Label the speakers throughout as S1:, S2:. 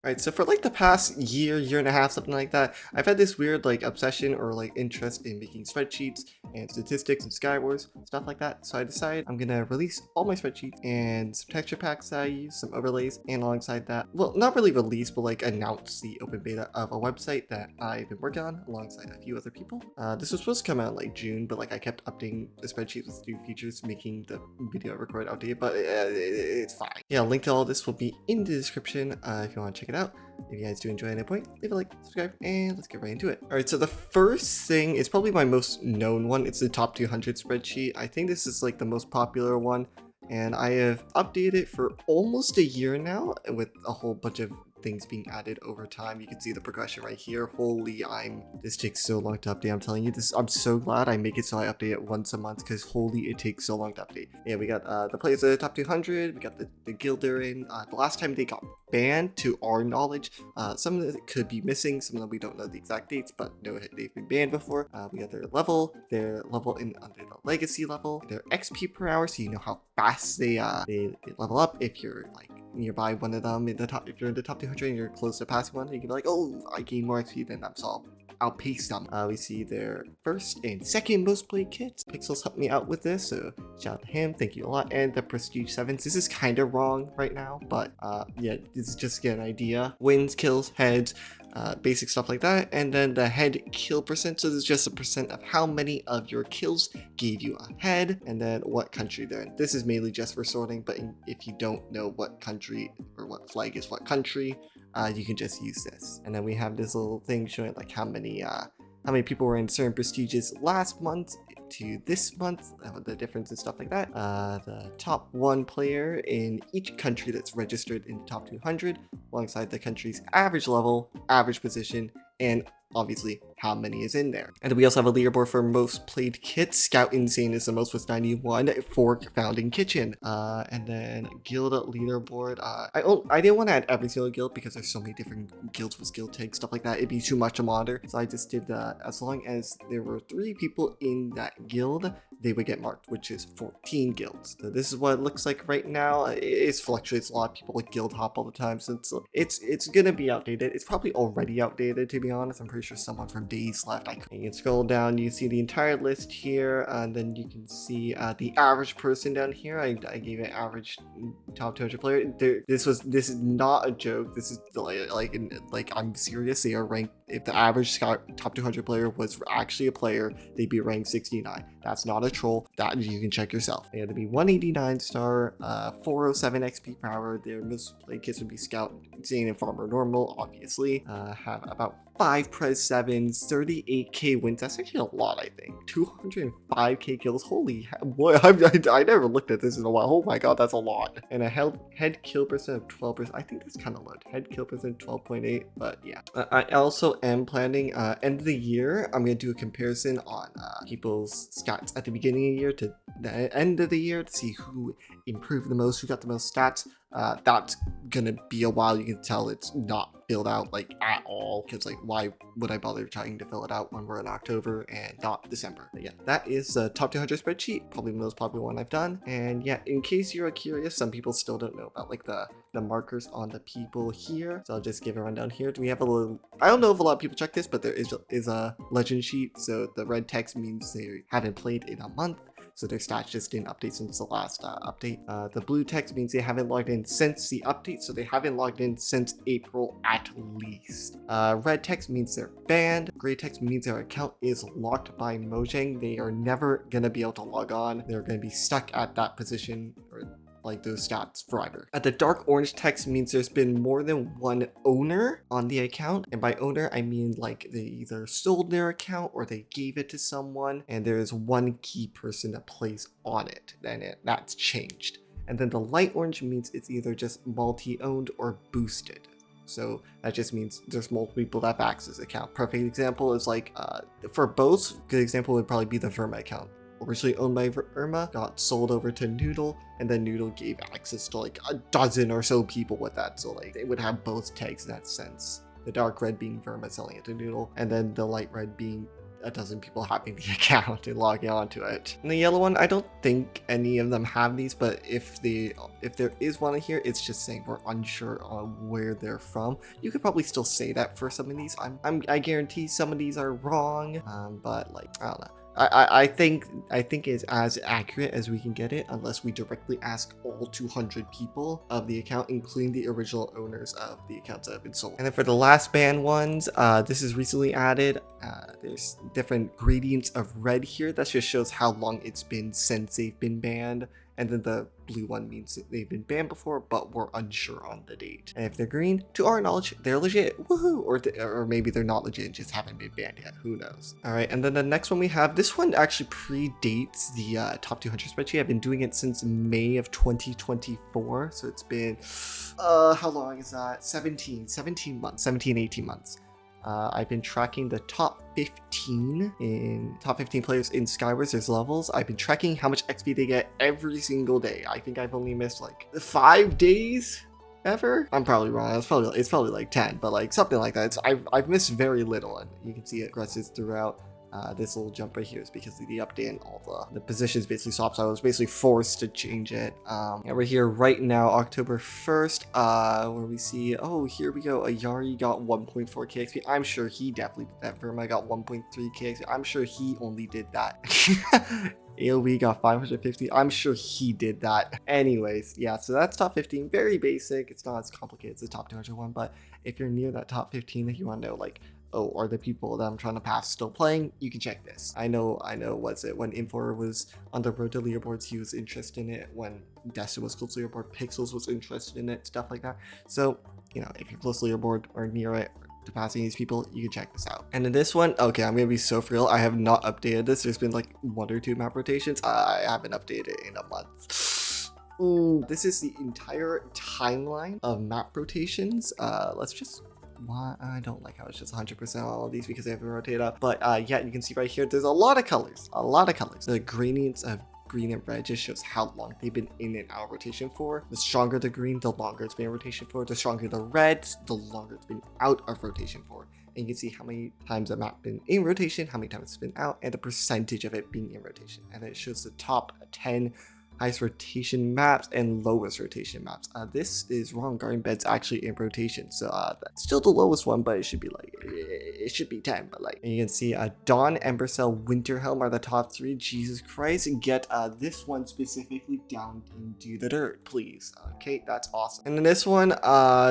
S1: Alright, so for like the past year and a half, something like that, I've had this weird like obsession or like interest in making spreadsheets and statistics and Skywars, stuff like that. So I decided I'm gonna release all my spreadsheets and some texture packs that I use, some overlays, and alongside that, well, not really release, but like announce the open beta of a website that I've been working on alongside a few other people. This was supposed to come out in like June, but like I kept updating the spreadsheet with new features, making the video I record outdated, but it's fine. Yeah, link to all this will be in the description if you want to check it out. If you guys do enjoy any point, leave a like, subscribe, and let's get right into it. Alright, so the first thing is probably my most known one. It's the top 200 spreadsheet. I think this is like the most popular one, and I have updated it for almost a year now with a whole bunch of things being added over time. You can see the progression right here. Holy, this takes so long to update. I'm telling you this. I'm so glad I make it so I update it once a month, because holy, it takes so long to update. Yeah, we got the players of the top 200. We got the guild they're in. The last time they got banned, to our knowledge, some of it could be missing. Some of them we don't know the exact dates, but no, they've been banned before. We got their level in under the legacy level, their XP per hour, so you know how fast they level up. If you're like nearby one of them in the top, if you're in the top 200 and you're close to passing one, you can be like, oh, I gain more XP than them, so I'll outpace them. We see their first and second most played kits. Pixel's helped me out with this, so shout out to him, thank you a lot. And the Prestige 7s. This is kind of wrong right now, but yeah, this is just to get an idea. Wins, kills, heads, basic stuff like that. And then the head kill percent, so this is just a percent of how many of your kills gave you a head, and then what country they're in. This is mainly just for sorting, but if you don't know what country or what flag is what country, you can just use this. And then we have this little thing showing like how many people were in certain prestiges last month to this month, the difference and stuff like that. The top 1 player in each country that's registered in the top 200, alongside the country's average level, average position, and obviously how many is in there. And we also have a leaderboard for most played kits. Scout Insane is the most with 91 for Founding Kitchen. And then guild leaderboard. I didn't want to add every single guild because there's so many different guilds with skill tags, stuff like that. It'd be too much to monitor. So I just did as long as there were 3 people in that guild, they would get marked, which is 14 guilds. So this is what it looks like right now. It fluctuates a lot. People like guild hop all the time, so it's gonna be outdated. It's probably already outdated, to be honest. I'm pretty sure someone from days left. You can scroll down, you see the entire list here, and then you can see the average person down here. I gave an average top 200 player. This is not a joke. This is like I'm serious. They are ranked. If the average top 200 player was actually a player, they'd be ranked 69. That's not a troll. That you can check yourself. They had to be 189 star, 407 XP per hour. Their most played kits would be Scout, Insane, and Farmer Normal. Obviously, have about 5 Pres 7s, 38k wins. That's actually a lot, I think. 205k kills. Holy boy, I never looked at this in a while. Oh my god, that's a lot. And a head kill percent of 12%. I think that's kind of low. Head kill percent 12.8, but yeah. I also am planning end of the year. I'm gonna do a comparison on people's stats at the beginning of the year to the end of the year to see who improved the most, who got the most stats. That's gonna be a while. You can tell it's not filled out like at all, because like why would I bother trying to fill it out when we're in October and not December? But yeah, that is the top 200 spreadsheet, probably the most popular one I've done. And yeah, in case you're curious, some people still don't know about like the markers on the people here, so I'll just give a rundown here. Do we have a little, I don't know if a lot of people check this, but there is a legend sheet. So the red text means they haven't played in a month, so their stats just didn't update since the last update. The blue text means they haven't logged in since the update, so they haven't logged in since April at least. Red text means they're banned. Gray text means their account is locked by Mojang. They are never gonna be able to log on. They're gonna be stuck at that position, or like those stats forever. At the dark orange text means there's been more than one owner on the account, and by owner I mean like they either sold their account or they gave it to someone, and there is one key person that plays on it. Then that's changed. And then the light orange means it's either just multi-owned or boosted. So that just means there's multiple people that have access to the account. Perfect example is like for both, good example would probably be the Verma account. Originally owned by Irma, got sold over to Noodle, and then Noodle gave access to like a dozen or so people with that. So like they would have both tags in that sense. The dark red being Verma selling it to Noodle, and then the light red being a dozen people having the account and logging onto it. And the yellow one, I don't think any of them have these, but if there is one in here, it's just saying we're unsure on where they're from. You could probably still say that for some of these. I guarantee some of these are wrong, but like, I don't know. I think it's as accurate as we can get it, unless we directly ask all 200 people of the account, including the original owners of the accounts that have been sold. And then for the last banned ones, this is recently added. There's different gradients of red here. That just shows how long it's been since they've been banned. And then the blue one means that they've been banned before, but we're unsure on the date. And if they're green, to our knowledge, they're legit. Woohoo! Or maybe they're not legit and just haven't been banned yet. Who knows? All right, and then the next one we have, this one actually predates the top 200 spreadsheet. I've been doing it since May of 2024. So it's been, how long is that? 18 months. I've been tracking the top 15 players in Skywars. There's levels. I've been tracking how much XP they get every single day. I think I've only missed like 5 days ever. I'm probably wrong. It's probably like 10, but like something like that. I've missed very little, and you can see it progresses throughout. This little jump right here is because of the update and all the positions basically swapped, so I was basically forced to change it. And we're here right now, October 1st, where we see, oh, here we go, Ayari got 1.4k XP. I'm sure he definitely did that. Verma got 1.3k XP. I'm sure he only did that. AOV got 550. I'm sure he did that. Anyways, yeah, so that's top 15. Very basic. It's not as complicated as the top 200 one, but if you're near that top 15, if you want to know, like, oh, are the people that I'm trying to pass still playing? You can check this. I know, what's it? When Infor was on the road to leaderboards, he was interested in it. When Destin was close to leaderboard, Pixels was interested in it, stuff like that. So, you know, if you're close to leaderboard or near it, to passing these people, you can check this out. And in this one, okay, I'm gonna be so real. I have not updated this. There's been like 1 or 2 map rotations. I haven't updated it in a month. Ooh, this is the entire timeline of map rotations. Let's just, why I don't like how it's just 100% on all of these because they haven't rotated up. But yeah, you can see right here, there's a lot of colors. The gradients of green and red just shows how long they've been in and out of rotation for. The stronger the green, the longer it's been in rotation for. The stronger the red, the longer it's been out of rotation for. And you can see how many times a map been in rotation, how many times it's been out, and the percentage of it being in rotation. And then it shows the top 10 highest rotation maps and lowest rotation maps. This is wrong. Garden Bed's actually in rotation, so that's still the lowest one, but it should be like, it should be 10. But like, and you can see Dawn, Embercell, Winterhelm are the top 3. Jesus Christ, get this one specifically down into the dirt, please. Okay, that's awesome. And then this one,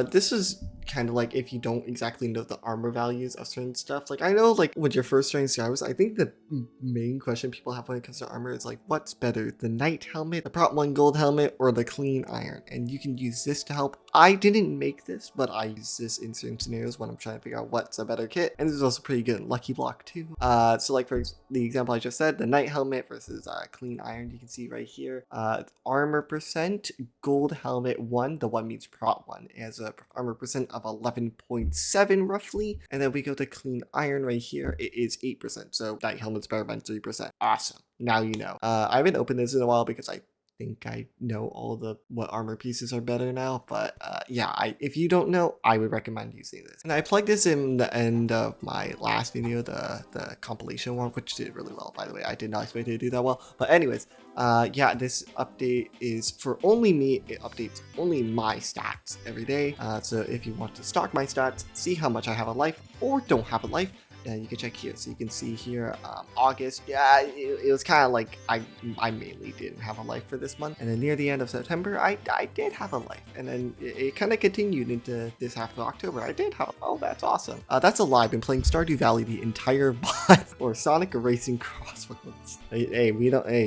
S1: this is kind of like if you don't exactly know the armor values of certain stuff. Like, I know, like, when you're first starting Skywars, I think the main question people have when it comes to armor is like, what's better, the Knight helmet, the Prot 1 gold helmet, or the clean iron? And you can use this to help. I didn't make this, but I use this in certain scenarios when I'm trying to figure out what's a better kit. And this is also pretty good in Lucky Block too. So like for the example I just said, the Knight helmet versus clean iron, you can see right here, armor percent, gold helmet 1, the 1 means Prot 1. It has a armor percent of 11.7 roughly. And then we go to clean iron right here, it is 8%. So Knight helmet's better by 3%. Awesome. Now you know. I haven't opened this in a while because I think I know all the what armor pieces are better now, but yeah, if you don't know, I would recommend using this. And I plugged this in the end of my last video, the compilation one, which did really well, by the way. I did not expect it to do that well, but anyways, yeah, this update is for only me. It updates only my stats every day, so if you want to stock my stats, see how much I have a life or don't have a life, you can check here. So you can see here, August, yeah, it was kind of like I mainly didn't have a life for this month. And then near the end of September, I did have a life. And then it kind of continued into this half of October. I did have, oh, that's awesome. That's a lie. I've been playing Stardew Valley the entire month, or Sonic Racing Crossroads. Hey,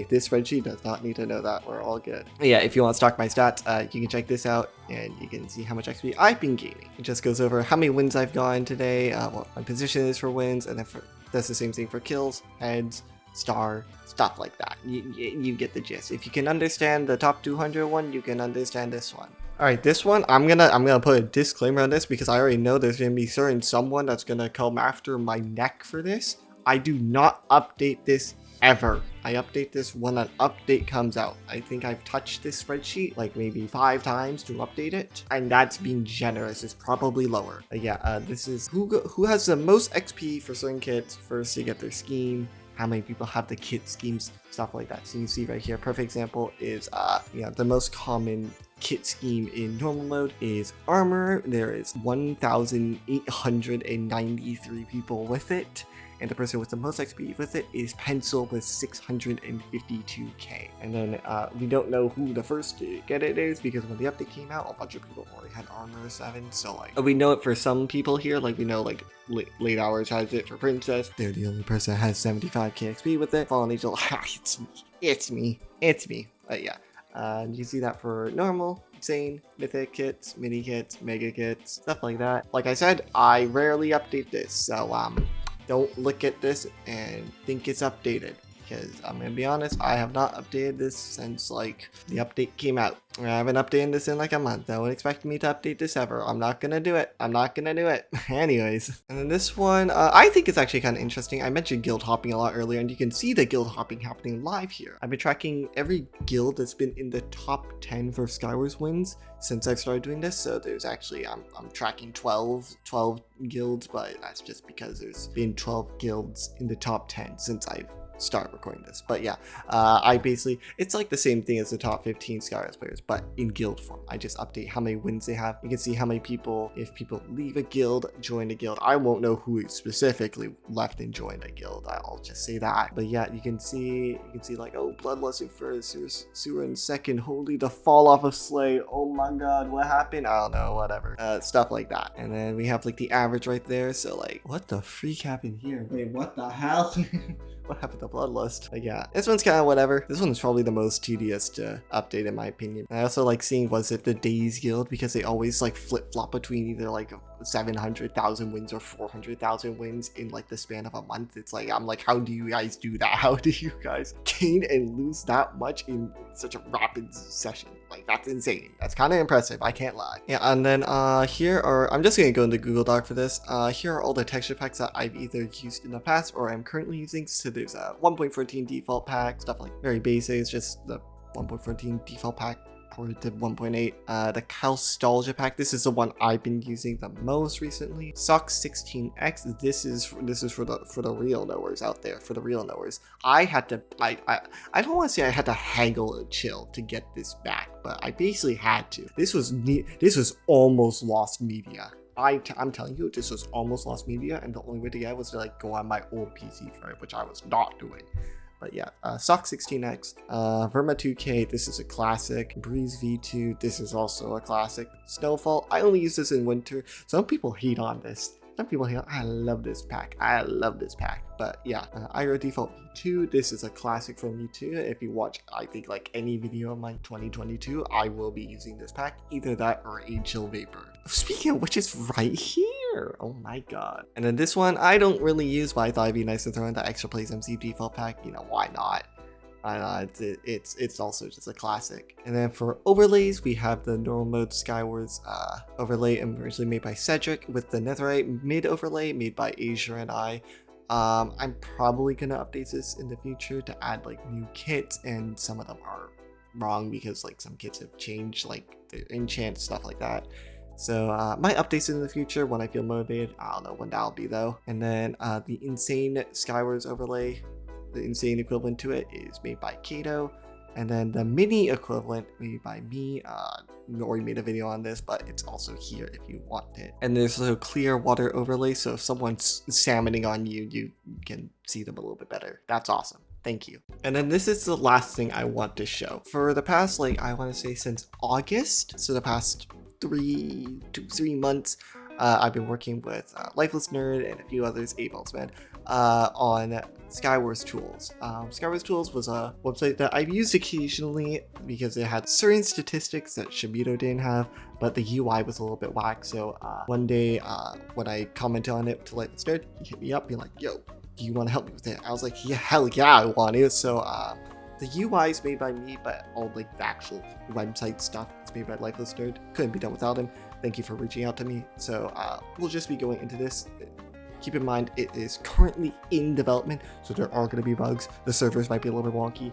S1: this spreadsheet does not need to know that. We're all good. Yeah, if you want to stock my stats, you can check this out, and you can see how much XP I've been gaining. It just goes over how many wins I've gotten today, what my position is for wins, and then that's the same thing for kills, heads, star, stuff like that. You get the gist. If you can understand the top 200 one, you can understand this one. All right, this one, I'm gonna put a disclaimer on this because I already know there's gonna be someone that's gonna come after my neck for this. I do not update this ever. I update this when an update comes out. I think I've touched this spreadsheet like maybe 5 times to update it, and that's being generous. It's probably lower. But yeah, this is who has the most XP for certain kits first to get their scheme, how many people have the kit schemes, stuff like that. So you can see right here, perfect example is the most common kit scheme in normal mode is Armour. There is 1,893 people with it, and the person with the most XP with it is Pencil with 652k. And then we don't know who the first to get it is, because when the update came out, a bunch of people already had Armour 7. So like we know it for some people here, like we know like Late Hours has it for Princess. They're the only person that has 75k XP with it. Fallen Angel, it's me. But yeah. You see that for normal, insane, mythic kits, mini kits, mega kits, stuff like that. Like I said, I rarely update this, so don't look at this and think it's updated, because I'm gonna be honest, I have not updated this since like the update came out. I haven't updated this in like a month. Don't expect me to update this ever. I'm not gonna do it. Anyways, and then this one, I think it's actually kind of interesting. I mentioned guild hopping a lot earlier, and you can see the guild hopping happening live here. I've been tracking every guild that's been in the top 10 for Skywars wins since I've started doing this. So there's actually, I'm tracking 12 guilds, but that's just because there's been 12 guilds in the top 10 since I've start recording this. But yeah, I basically, it's like the same thing as the top 15 Skywars players, but in guild form. I just update how many wins they have. You can see how many people, if people leave a guild, join a guild. I won't know who specifically left and joined a guild, I'll just say that. But yeah, you can see like, oh, Bloodlust in first, Sewer in second, holy, the fall off of Slay, oh my god, what happened? I don't know, whatever, stuff like that. And then we have like the average right there, so like, what the freak happened here? Wait, what the hell? What happened to Bloodlust? But yeah, this one's kind of whatever. This one's probably the most tedious to update in my opinion. I also like seeing, was it the Days Guild? Because they always like flip-flop between either like 700,000 wins or 400,000 wins in like the span of a month. It's like, I'm like, how do you guys do that? How do you guys gain and lose that much in such a rapid session? Like, that's insane. That's kind of impressive, I can't lie. Yeah, and then here are, I'm just gonna go into Google Doc for this. Here are all the texture packs that I've either used in the past or I'm currently using. So there's a 1.14 default pack, stuff like very basic. It's just the 1.14 default pack ported to 1.8. The Nostalgia pack, this is the one I've been using the most recently. Sox 16X, this is for the real knowers out there, for the real knowers. I had to, I don't want to say I had to haggle a chill to get this back, but I basically had to. This was almost lost media. I'm telling you, this was almost lost media, and the only way to get it was to like go on my old PC for it, which I was not doing. But yeah, Sock 16X, Verma 2K, this is a classic. Breeze V2, this is also a classic. Snowfall, I only use this in winter. Some people hate on this. Some people hate on, I love this pack. But yeah, Iro Default V2, this is a classic from V2. If you watch, I think like any video of mine 2022, I will be using this pack. Either that or a Chill Vapor. Speaking of which, it's right here. Oh my god. And then this one, I don't really use, but I thought it'd be nice to throw in the Extra Plays MC default pack. You know, why not? It's also just a classic. And then for overlays, we have the normal mode Skywars overlay, originally made by Cedric, with the Netherite mid overlay made by Acer and I. I'm probably gonna update this in the future to add like new kits, and some of them are wrong because like some kits have changed, like the enchant, stuff like that. So might update it in the future when I feel motivated. I don't know when that'll be though. And then the Insane Skywars overlay, the Insane equivalent to it, is made by Kato. And then the mini equivalent made by me. Already made a video on this, but it's also here if you want it. And there's also clear water overlay, so if someone's salmoning on you, you can see them a little bit better. That's awesome. Thank you. And then this is the last thing I want to show. For the past, like, I want to say since August, so the past 3 months, I've been working with Lifeless Nerd and a few others, A-Balls, man, on Skywarstools. Skywarstools was a website that I've used occasionally because it had certain statistics that Shibito didn't have, but the UI was a little bit whack. So one day when I commented on it to Lifeless Nerd, he hit me up, being like, yo, do you want to help me with it? I was like, yeah, hell yeah, I want it. So the UI is made by me, but all like the actual website stuff is made by Lifeless Nerd. Couldn't be done without him. Thank you for reaching out to me. So we'll just be going into this Keep in mind, it is currently in development, so there are going to be bugs. The servers might be a little bit wonky.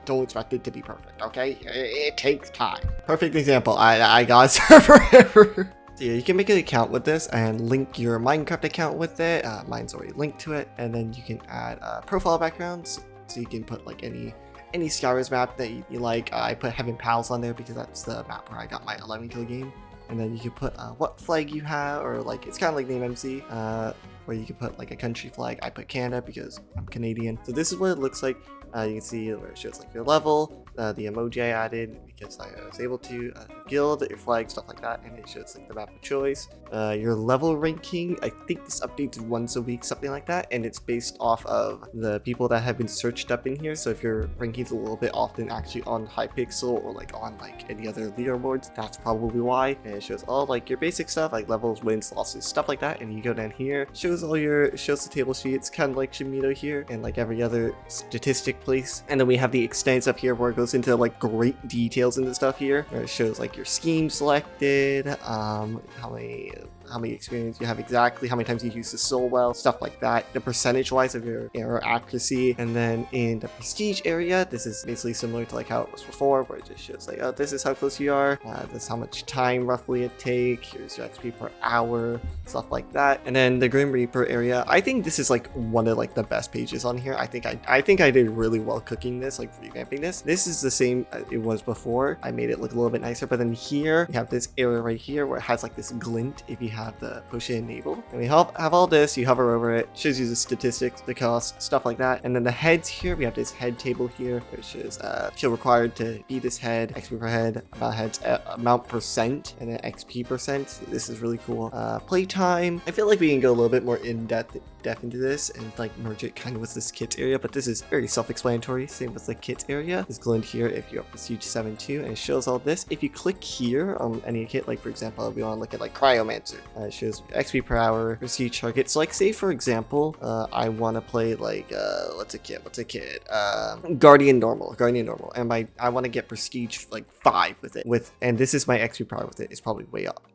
S1: Don't expect it to be perfect, okay? It takes time. Perfect example, I got a server error. So yeah, you can make an account with this and link your Minecraft account with it. Mine's already linked to it. And then you can add profile backgrounds. So you can put like any Skywars map that you like. I put Heaven Palace on there because that's the map where I got my 11 kill game. And then you can put what flag you have, or like it's kind of like Name MC, where you can put like a country flag. I put Canada because I'm Canadian. So this is what it looks like. You can see where it shows like your level, the emoji I added because I was able to, guild, your flag, stuff like that, and it shows like the map of choice. Your level ranking, I think this updates once a week, something like that, and it's based off of the people that have been searched up in here. So if your ranking's a little bit off than actually on Hypixel or like on like any other leaderboards, that's probably why. And it shows all like your basic stuff like levels, wins, losses, stuff like that. And you go down here, shows the table sheets, kind of like Shimito here, and like every other statistic place. And then we have the extents up here where it goes into like great details into stuff here, where it shows like your scheme selected, how many experience you have exactly, how many times you use the soul well, stuff like that, the percentage wise of your arrow accuracy. And then in the prestige area, this is basically similar to like how it was before, where it just shows like, oh, this is how close you are, this is how much time roughly it takes, here's your XP per hour, stuff like that. And then the Grim Reaper area, I think this is like one of like the best pages on here. I think I did really well cooking this, like revamping this. This is the same as it was before. I made it look a little bit nicer, but then here we have this area right here where it has like this glint if you have the potion enabled. And we have all this, you hover over it, shows you the statistics, the cost, stuff like that. And then the heads here, we have this head table here, which is kill required to beat this head, XP per head, amount heads, amount percent, and then XP percent. This is really cool. Playtime, I feel like we can go a little bit more in depth into this and like merge it kind of with this kits area, but this is very self-explanatory. Same with the kits area. It's glint here if you're Prestige 7.2, and it shows all this. If you click here on any kit, like for example, if you want to look at like Cryomancer, it shows XP per hour, prestige target. So like say for example, I want to play like what's a kit? Guardian normal, and I want to get prestige like 5 with it. And this is my XP per hour with it. It's probably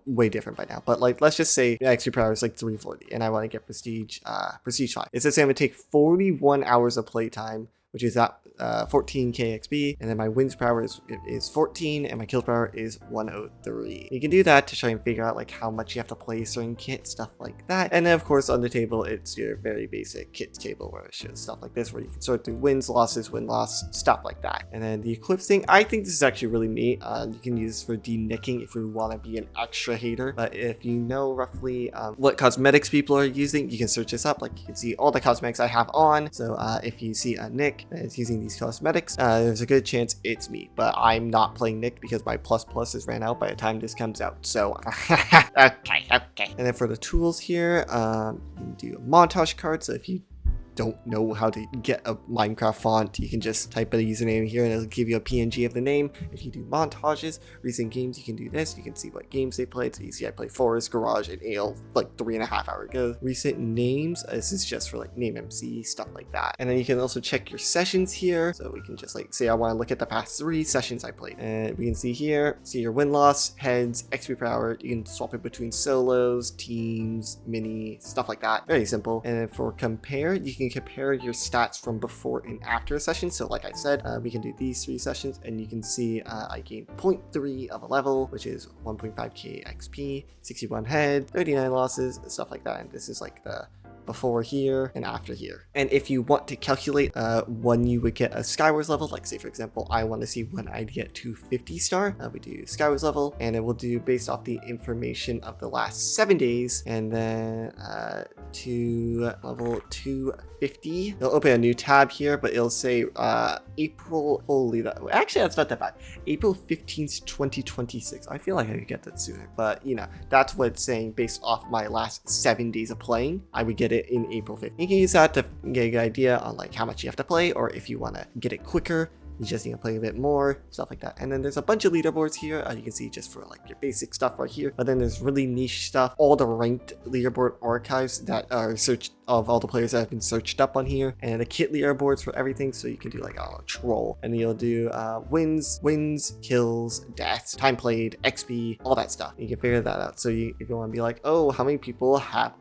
S1: way different by now, but like let's just say XP per hour is like 340, and I want to get prestige 5. It says I'm gonna take 41 hours of playtime, which is at 14k XP, and then my wins per hour is 14, and my kills per hour is 103. You can do that to try and figure out like how much you have to play a certain kit, stuff like that. And then of course on the table, it's your very basic kits table where it shows stuff like this, where you can sort through wins, losses, win-loss, stuff like that. And then the eclipse thing, I think this is actually really neat. You can use this for denicking if you want to be an extra hater, but if you know roughly what cosmetics people are using, you can search this up. Like you can see all the cosmetics I have on. So if you see a Nick that is using these cosmetics, there's a good chance it's me, but I'm not playing Nick because my plus is ran out by the time this comes out. So okay. And then for the tools here, you can do a montage card. So if you don't know how to get a Minecraft font, you can just type a username here and it'll give you a PNG of the name. If you do montages, recent games, you can do this. You can see what games they played. So you see I played Forest, Garage, and Ale like 3.5 hours ago. Recent names, this is just for like Name MC, stuff like that. And then you can also check your sessions here. So we can just like say I want to look at the past 3 sessions I played. And we can see here, see your win-loss, heads, XP per hour. You can swap it between solos, teams, mini, stuff like that. Very simple. And then for compare, you can compare your stats from before and after a session. So like I said, we can do these 3 sessions and you can see I gained 0.3 of a level, which is 1.5k XP, 61 head, 39 losses, stuff like that. And this is like the before here and after here. And if you want to calculate when you would get a Skywars level, like say for example, I want to see when I'd get 250 star, we do Skywars level, and it will do based off the information of the last 7 days, and then to level 250, it'll open a new tab here, but it'll say April, actually that's not that bad, April 15th 2026. I feel like I could get that sooner, but you know, that's what it's saying based off my last 7 days of playing. I would get it in April 5th. You can use that to get a good idea on like how much you have to play, or if you want to get it quicker, you just need to play a bit more, stuff like that. And then there's a bunch of leaderboards here. You can see just for like your basic stuff right here. But then there's really niche stuff, all the ranked leaderboard archives that are searched of all the players that have been searched up on here, and the kit leaderboards for everything. So you can do like a troll, and you'll do wins, kills, deaths, time played, XP, all that stuff. You can figure that out. So if you want to be like, oh, how many people have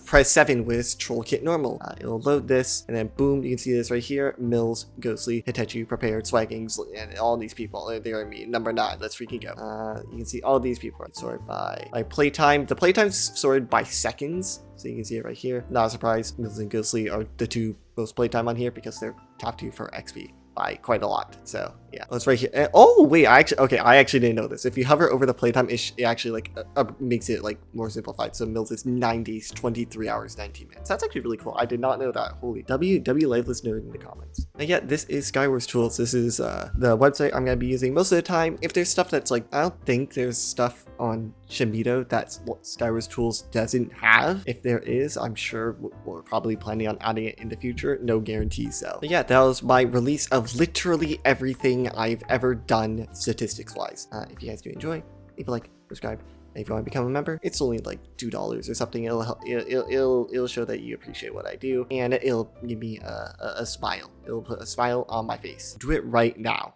S1: press 7 with troll kit normal, it'll load this, and then boom, you can see this right here: Mills, Ghostly, Hitechu, Prepared, Swaggings, and all these people. They're me, number 9. Let's freaking go. You can see all these people are sorted by like playtime. The playtime's sorted by seconds. So you can see it right here. Not a surprise, Mills and Ghostly are the 2 most playtime on here because they're top 2 for XP by quite a lot. So yeah, it's right here. And, oh wait, I actually didn't know this. If you hover over the playtime, it actually like makes it like more simplified. So Mills is 9 days, 23 hours, 19 minutes. That's actually really cool. I did not know that. Holy W lifeless nerd in the comments. And yeah, this is Skywarstools. This is the website I'm gonna be using most of the time. If there's stuff that's like, I don't think there's stuff on Shimito that's what Skywarstools doesn't have. If there is, I'm sure we're probably planning on adding it in the future. No guarantees though. But yeah, that was my release of literally everything I've ever done statistics wise. If you guys do enjoy, leave a like, subscribe, and if you want to become a member, it's only like $2 or something. It'll help, it'll show that you appreciate what I do, and it'll give me a smile. It'll put a smile on my face. Do it right now.